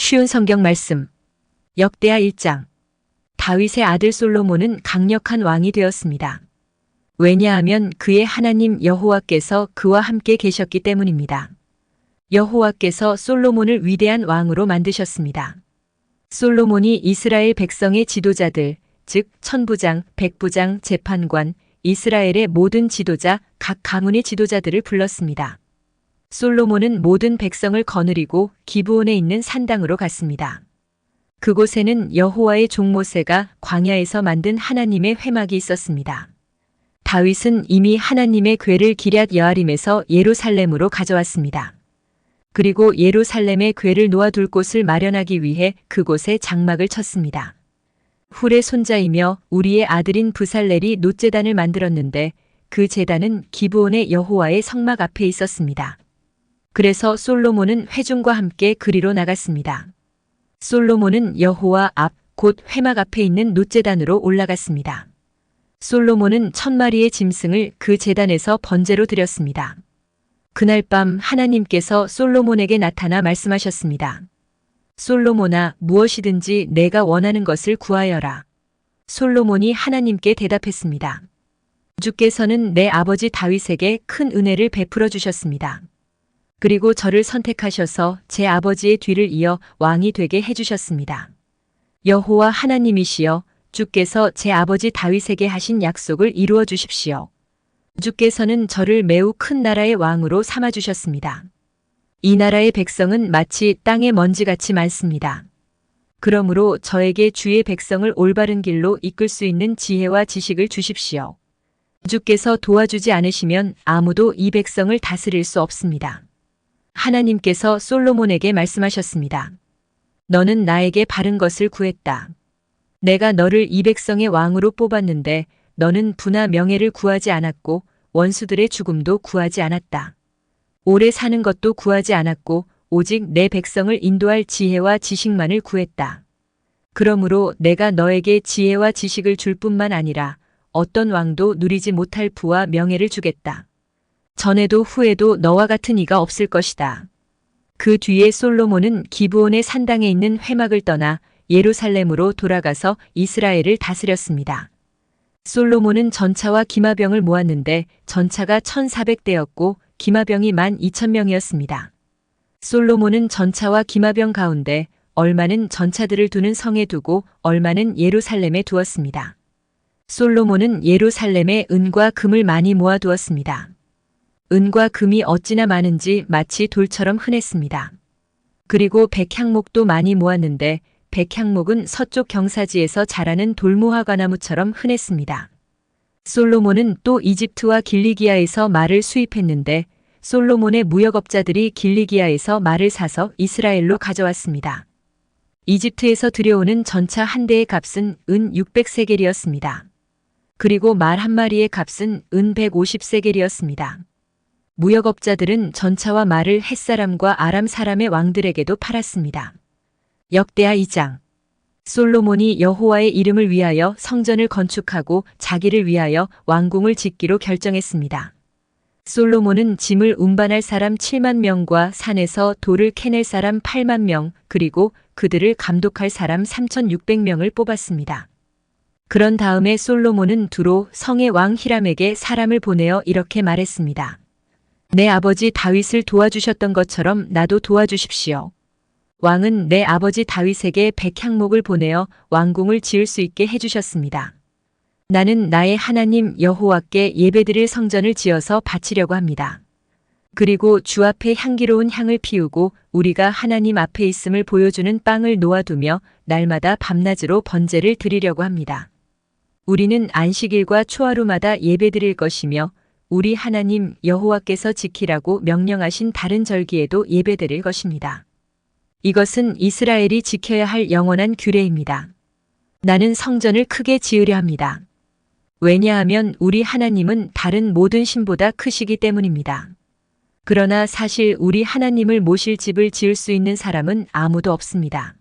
쉬운 성경 말씀. 역대하 1장. 다윗의 아들 솔로몬은 강력한 왕이 되었습니다. 왜냐하면 그의 하나님 여호와께서 그와 함께 계셨기 때문입니다. 여호와께서 솔로몬을 위대한 왕으로 만드셨습니다. 솔로몬이 이스라엘 백성의 지도자들, 즉 천부장, 백부장, 재판관, 이스라엘의 모든 지도자, 각 가문의 지도자들을 불렀습니다. 솔로몬은 모든 백성을 거느리고 기브온에 있는 산당으로 갔습니다. 그곳에는 여호와의 종 모세가 광야에서 만든 하나님의 회막이 있었습니다. 다윗은 이미 하나님의 궤를 기럇 여아림에서 예루살렘으로 가져왔습니다. 그리고 예루살렘의 궤를 놓아둘 곳을 마련하기 위해 그곳에 장막을 쳤습니다. 훌의 손자이며 우리의 아들인 브살렐이 놋제단을 만들었는데 그 제단은 기브온의 여호와의 성막 앞에 있었습니다. 그래서 솔로몬은 회중과 함께 그리로 나갔습니다. 솔로몬은 여호와 앞, 곧 회막 앞에 있는 놋제단으로 올라갔습니다. 솔로몬은 1000마리의 짐승을 그 제단에서 번제로 드렸습니다. 그날 밤 하나님께서 솔로몬에게 나타나 말씀하셨습니다. 솔로몬아, 무엇이든지 내가 원하는 것을 구하여라. 솔로몬이 하나님께 대답했습니다. 주께서는 내 아버지 다윗에게 큰 은혜를 베풀어 주셨습니다. 그리고 저를 선택하셔서 제 아버지의 뒤를 이어 왕이 되게 해주셨습니다. 여호와 하나님이시여, 주께서 제 아버지 다윗에게 하신 약속을 이루어 주십시오. 주께서는 저를 매우 큰 나라의 왕으로 삼아 주셨습니다. 이 나라의 백성은 마치 땅의 먼지같이 많습니다. 그러므로 저에게 주의 백성을 올바른 길로 이끌 수 있는 지혜와 지식을 주십시오. 주께서 도와주지 않으시면 아무도 이 백성을 다스릴 수 없습니다. 하나님께서 솔로몬에게 말씀하셨습니다. 너는 나에게 바른 것을 구했다. 내가 너를 이 백성의 왕으로 뽑았는데 너는 부나 명예를 구하지 않았고 원수들의 죽음도 구하지 않았다. 오래 사는 것도 구하지 않았고 오직 내 백성을 인도할 지혜와 지식만을 구했다. 그러므로 내가 너에게 지혜와 지식을 줄 뿐만 아니라 어떤 왕도 누리지 못할 부와 명예를 주겠다. 전에도 후에도 너와 같은 이가 없을 것이다. 그 뒤에 솔로몬은 기브온의 산당에 있는 회막을 떠나 예루살렘으로 돌아가서 이스라엘을 다스렸습니다. 솔로몬은 전차와 기마병을 모았는데 전차가 1400대였고 기마병이 12,000명이었습니다. 솔로몬은 전차와 기마병 가운데 얼마는 전차들을 두는 성에 두고 얼마는 예루살렘에 두었습니다. 솔로몬은 예루살렘에 은과 금을 많이 모아두었습니다. 은과 금이 어찌나 많은지 마치 돌처럼 흔했습니다. 그리고 백향목도 많이 모았는데 백향목은 서쪽 경사지에서 자라는 돌무화과나무처럼 흔했습니다. 솔로몬은 또 이집트와 길리기아에서 말을 수입했는데 솔로몬의 무역업자들이 길리기아에서 말을 사서 이스라엘로 가져왔습니다. 이집트에서 들여오는 전차 한 대의 값은 은 600세겔이었습니다. 그리고 말 한 마리의 값은 은 150세겔이었습니다. 무역업자들은 전차와 말을 헷사람과 아람 사람의 왕들에게도 팔았습니다. 역대하 2장. 솔로몬이 여호와의 이름을 위하여 성전을 건축하고 자기를 위하여 왕궁을 짓기로 결정했습니다. 솔로몬은 짐을 운반할 사람 7만 명과 산에서 돌을 캐낼 사람 8만 명, 그리고 그들을 감독할 사람 3,600명을 뽑았습니다. 그런 다음에 솔로몬은 두로 성의 왕 히람에게 사람을 보내어 이렇게 말했습니다. 내 아버지 다윗을 도와주셨던 것처럼 나도 도와주십시오. 왕은 내 아버지 다윗에게 백향목을 보내어 왕궁을 지을 수 있게 해주셨습니다. 나는 나의 하나님 여호와께 예배드릴 성전을 지어서 바치려고 합니다. 그리고 주 앞에 향기로운 향을 피우고 우리가 하나님 앞에 있음을 보여주는 빵을 놓아두며 날마다 밤낮으로 번제를 드리려고 합니다. 우리는 안식일과 초하루마다 예배드릴 것이며 우리 하나님 여호와께서 지키라고 명령하신 다른 절기에도 예배드릴 것입니다. 이것은 이스라엘이 지켜야 할 영원한 규례입니다. 나는 성전을 크게 지으려 합니다. 왜냐하면 우리 하나님은 다른 모든 신보다 크시기 때문입니다. 그러나 사실 우리 하나님을 모실 집을 지을 수 있는 사람은 아무도 없습니다.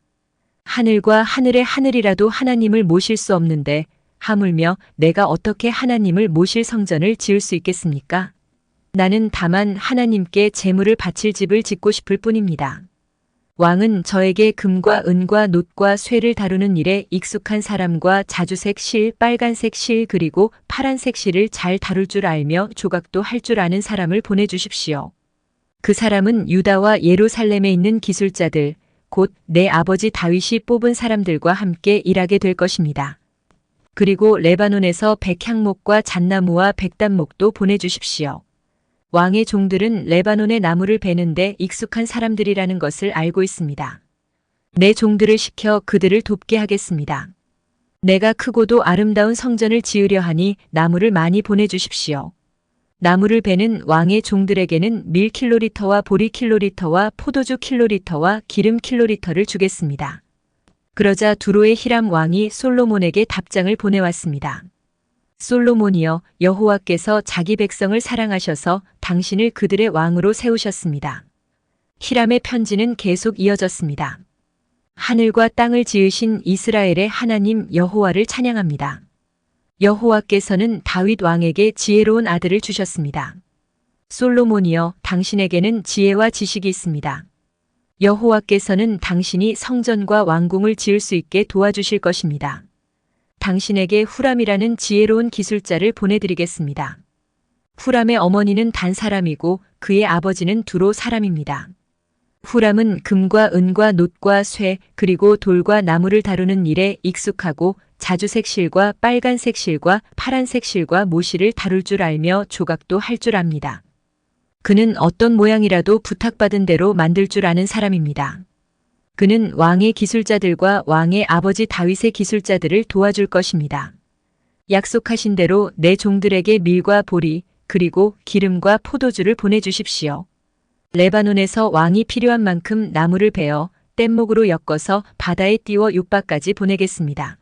하늘과 하늘의 하늘이라도 하나님을 모실 수 없는데 하물며 내가 어떻게 하나님을 모실 성전을 지을 수 있겠습니까? 나는 다만 하나님께 제물을 바칠 집을 짓고 싶을 뿐입니다. 왕은 저에게 금과 은과 놋과 쇠를 다루는 일에 익숙한 사람과 자주색 실, 빨간색 실 그리고 파란색 실을 잘 다룰 줄 알며 조각도 할 줄 아는 사람을 보내주십시오. 그 사람은 유다와 예루살렘에 있는 기술자들, 곧 내 아버지 다윗이 뽑은 사람들과 함께 일하게 될 것입니다. 그리고 레바논에서 백향목과 잣나무와 백단목도 보내주십시오. 왕의 종들은 레바논의 나무를 베는데 익숙한 사람들이라는 것을 알고 있습니다. 내 종들을 시켜 그들을 돕게 하겠습니다. 내가 크고도 아름다운 성전을 지으려 하니 나무를 많이 보내주십시오. 나무를 베는 왕의 종들에게는 밀 킬로리터와 보리 킬로리터와 포도주 킬로리터와 기름 킬로리터를 주겠습니다. 그러자 두로의 히람 왕이 솔로몬에게 답장을 보내왔습니다. 솔로몬이여, 여호와께서 자기 백성을 사랑하셔서 당신을 그들의 왕으로 세우셨습니다. 히람의 편지는 계속 이어졌습니다. 하늘과 땅을 지으신 이스라엘의 하나님 여호와를 찬양합니다. 여호와께서는 다윗 왕에게 지혜로운 아들을 주셨습니다. 솔로몬이여, 당신에게는 지혜와 지식이 있습니다. 여호와께서는 당신이 성전과 왕궁을 지을 수 있게 도와주실 것입니다. 당신에게 후람이라는 지혜로운 기술자를 보내드리겠습니다. 후람의 어머니는 단 사람이고 그의 아버지는 두로 사람입니다. 후람은 금과 은과 놋과 쇠 그리고 돌과 나무를 다루는 일에 익숙하고 자주색 실과 빨간색 실과 파란색 실과 모실을 다룰 줄 알며 조각도 할 줄 압니다. 그는 어떤 모양이라도 부탁받은 대로 만들 줄 아는 사람입니다. 그는 왕의 기술자들과 왕의 아버지 다윗의 기술자들을 도와줄 것입니다. 약속하신 대로 내 종들에게 밀과 보리, 그리고 기름과 포도주를 보내주십시오. 레바논에서 왕이 필요한 만큼 나무를 베어 뗏목으로 엮어서 바다에 띄워 욥바까지 보내겠습니다.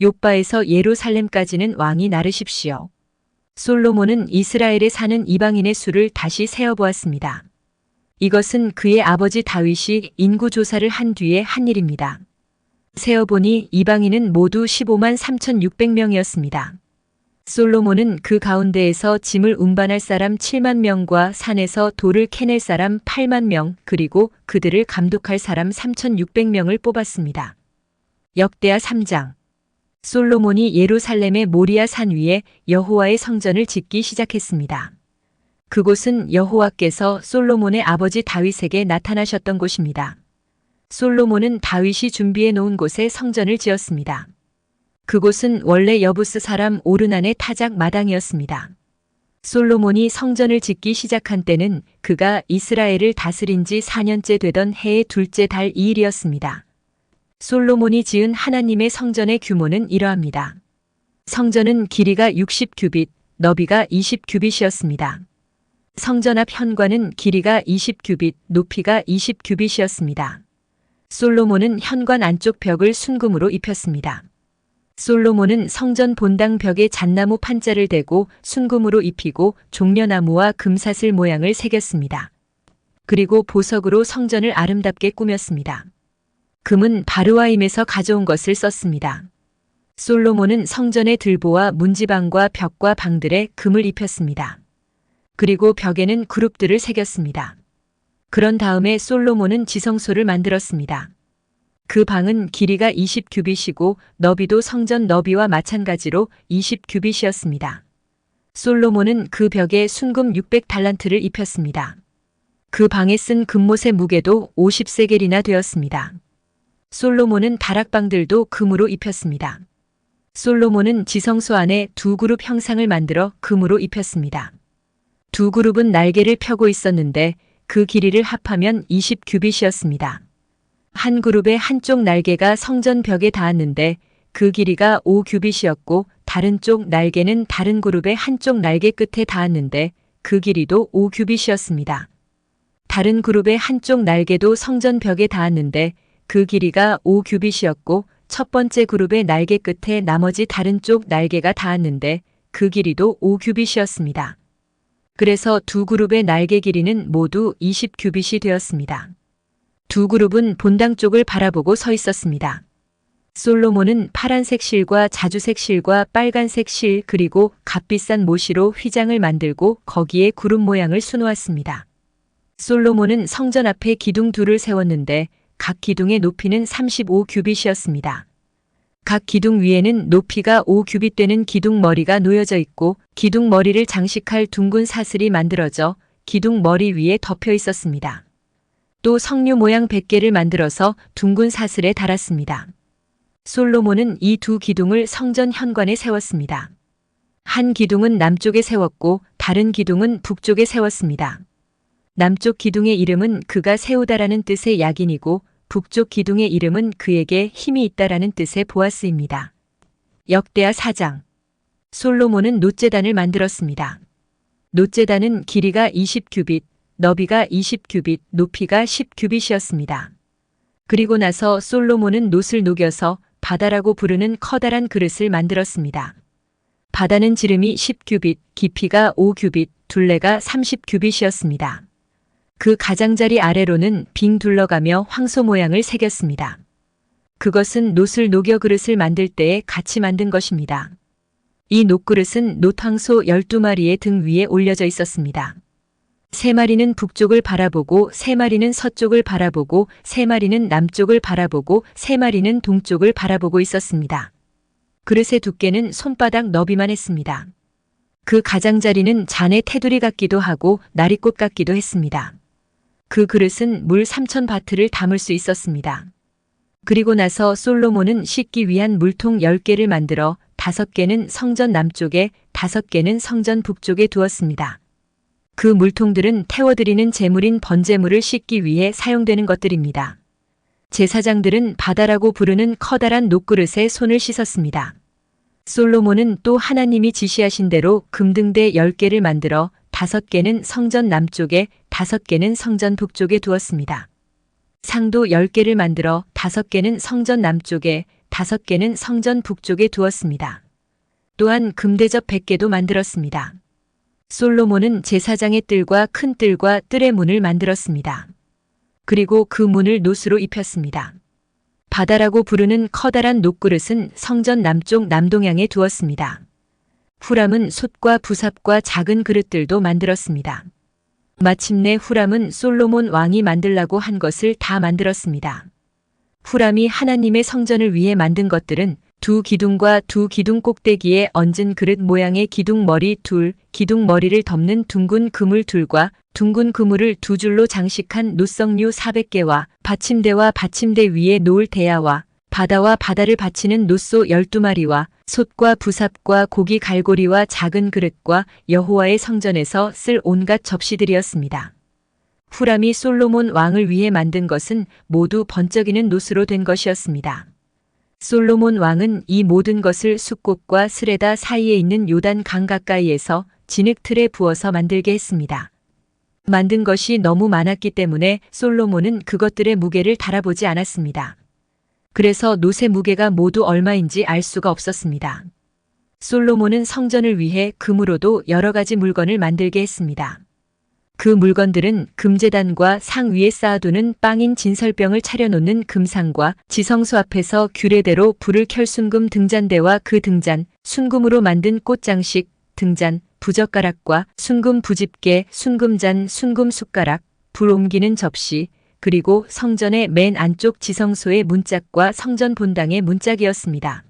욥바에서 예루살렘까지는 왕이 나르십시오. 솔로몬은 이스라엘에 사는 이방인의 수를 다시 세어보았습니다. 이것은 그의 아버지 다윗이 인구조사를 한 뒤에 한 일입니다. 세어보니 이방인은 모두 15만 3,600명이었습니다. 솔로몬은 그 가운데에서 짐을 운반할 사람 7만 명과 산에서 돌을 캐낼 사람 8만 명 그리고 그들을 감독할 사람 3,600명을 뽑았습니다. 역대하 3장. 솔로몬이 예루살렘의 모리아 산 위에 여호와의 성전을 짓기 시작했습니다. 그곳은 여호와께서 솔로몬의 아버지 다윗에게 나타나셨던 곳입니다. 솔로몬은 다윗이 준비해 놓은 곳에 성전을 지었습니다. 그곳은 원래 여부스 사람 오르난의 타작 마당이었습니다. 솔로몬이 성전을 짓기 시작한 때는 그가 이스라엘을 다스린 지 4년째 되던 해의 둘째 달 2일이었습니다. 솔로몬이 지은 하나님의 성전의 규모는 이러합니다. 성전은 길이가 60규빗, 너비가 20규빗이었습니다. 성전 앞 현관은 길이가 20규빗, 높이가 20규빗이었습니다. 솔로몬은 현관 안쪽 벽을 순금으로 입혔습니다. 솔로몬은 성전 본당 벽에 잣나무 판자를 대고 순금으로 입히고 종려나무와 금사슬 모양을 새겼습니다. 그리고 보석으로 성전을 아름답게 꾸몄습니다. 금은 바르와임에서 가져온 것을 썼습니다. 솔로몬은 성전의 들보와 문지방과 벽과 방들에 금을 입혔습니다. 그리고 벽에는 그룹들을 새겼습니다. 그런 다음에 솔로몬은 지성소를 만들었습니다. 그 방은 길이가 20규빗이고 너비도 성전 너비와 마찬가지로 20규빗이었습니다. 솔로몬은 그 벽에 순금 600달란트를 입혔습니다. 그 방에 쓴 금못의 무게도 50세겔이나 되었습니다. 솔로몬은 다락방들도 금으로 입혔습니다. 솔로몬은 지성소 안에 두 그룹 형상을 만들어 금으로 입혔습니다. 두 그룹은 날개를 펴고 있었는데 그 길이를 합하면 20규빗이었습니다. 한 그룹의 한쪽 날개가 성전 벽에 닿았는데 그 길이가 5규빗이었고 다른 쪽 날개는 다른 그룹의 한쪽 날개 끝에 닿았는데 그 길이도 5규빗이었습니다. 다른 그룹의 한쪽 날개도 성전 벽에 닿았는데 그 길이가 5규빗이었고 첫 번째 그룹의 날개 끝에 나머지 다른 쪽 날개가 닿았는데 그 길이도 5규빗이었습니다. 그래서 두 그룹의 날개 길이는 모두 20규빗이 되었습니다. 두 그룹은 본당 쪽을 바라보고 서 있었습니다. 솔로몬은 파란색 실과 자주색 실과 빨간색 실 그리고 값비싼 모시로 휘장을 만들고 거기에 구름 모양을 수놓았습니다. 솔로몬은 성전 앞에 기둥 둘을 세웠는데 각 기둥의 높이는 35규빗이었습니다. 각 기둥 위에는 높이가 5규빗 되는 기둥 머리가 놓여져 있고 기둥 머리를 장식할 둥근 사슬이 만들어져 기둥 머리 위에 덮여 있었습니다. 또 석류 모양 100개를 만들어서 둥근 사슬에 달았습니다. 솔로몬은 이 두 기둥을 성전 현관에 세웠습니다. 한 기둥은 남쪽에 세웠고 다른 기둥은 북쪽에 세웠습니다. 남쪽 기둥의 이름은 그가 세우다라는 뜻의 약인이고 북쪽 기둥의 이름은 그에게 힘이 있다라는 뜻의 보아스입니다. 역대하 4장. 솔로몬은 놋제단을 만들었습니다. 놋제단은 길이가 20규빗, 너비가 20규빗, 높이가 10규빗이었습니다. 그리고 나서 솔로몬은 놋을 녹여서 바다라고 부르는 커다란 그릇을 만들었습니다. 바다는 지름이 10규빗, 깊이가 5규빗, 둘레가 30규빗이었습니다. 그 가장자리 아래로는 빙 둘러가며 황소 모양을 새겼습니다. 그것은 놋을 녹여 그릇을 만들 때에 같이 만든 것입니다. 이 놋그릇은 놋황소 12마리의 등 위에 올려져 있었습니다. 3마리는 북쪽을 바라보고 3마리는 서쪽을 바라보고 3마리는 남쪽을 바라보고 3마리는 동쪽을 바라보고 있었습니다. 그릇의 두께는 손바닥 너비만 했습니다. 그 가장자리는 잔의 테두리 같기도 하고 나리꽃 같기도 했습니다. 그 그릇은 물 3000바트를 담을 수 있었습니다. 그리고 나서 솔로몬은 씻기 위한 물통 10개를 만들어 5개는 성전 남쪽에 5개는 성전 북쪽에 두었습니다. 그 물통들은 태워드리는 제물인 번제물을 씻기 위해 사용되는 것들입니다. 제사장들은 바다라고 부르는 커다란 놋그릇에 손을 씻었습니다. 솔로몬은 또 하나님이 지시하신 대로 금등대 10개를 만들어 5개는 성전 남쪽에 5개는 성전 북쪽에 두었습니다. 상도 10개를 만들어 5개는 성전 남쪽에 5개는 성전 북쪽에 두었습니다. 또한 금대접 100개도 만들었습니다. 솔로몬은 제사장의 뜰과 큰 뜰과 뜰의 문을 만들었습니다. 그리고 그 문을 놋으로 입혔습니다. 바다라고 부르는 커다란 놋그릇은 성전 남쪽 남동향에 두었습니다. 후람은 솥과 부삽과 작은 그릇들도 만들었습니다. 마침내 후람은 솔로몬 왕이 만들라고 한 것을 다 만들었습니다. 후람이 하나님의 성전을 위해 만든 것들은 두 기둥과 두 기둥 꼭대기에 얹은 그릇 모양의 기둥 머리 둘, 기둥 머리를 덮는 둥근 그물 둘과 둥근 그물을 두 줄로 장식한 놋석류 400개와 받침대와 받침대 위에 놓을 대야와 바다와 바다를 받치는 놋소 12마리와 솥과 부삽과 고기 갈고리와 작은 그릇과 여호와의 성전에서 쓸 온갖 접시들이었습니다. 후람이 솔로몬 왕을 위해 만든 것은 모두 번쩍이는 놋으로 된 것이었습니다. 솔로몬 왕은 이 모든 것을 숫꽃과 스레다 사이에 있는 요단 강 가까이에서 진흙틀에 부어서 만들게 했습니다. 만든 것이 너무 많았기 때문에 솔로몬은 그것들의 무게를 달아보지 않았습니다. 그래서 놋의 무게가 모두 얼마인지 알 수가 없었습니다. 솔로몬은 성전을 위해 금으로도 여러 가지 물건을 만들게 했습니다. 그 물건들은 금제단과 상 위에 쌓아두는 빵인 진설병을 차려놓는 금상과 지성소 앞에서 규례대로 불을 켤 순금 등잔대와 그 등잔, 순금으로 만든 꽃장식, 등잔, 부젓가락과 순금 부집게, 순금잔, 순금 숟가락, 불 옮기는 접시, 그리고 성전의 맨 안쪽 지성소의 문짝과 성전 본당의 문짝이었습니다.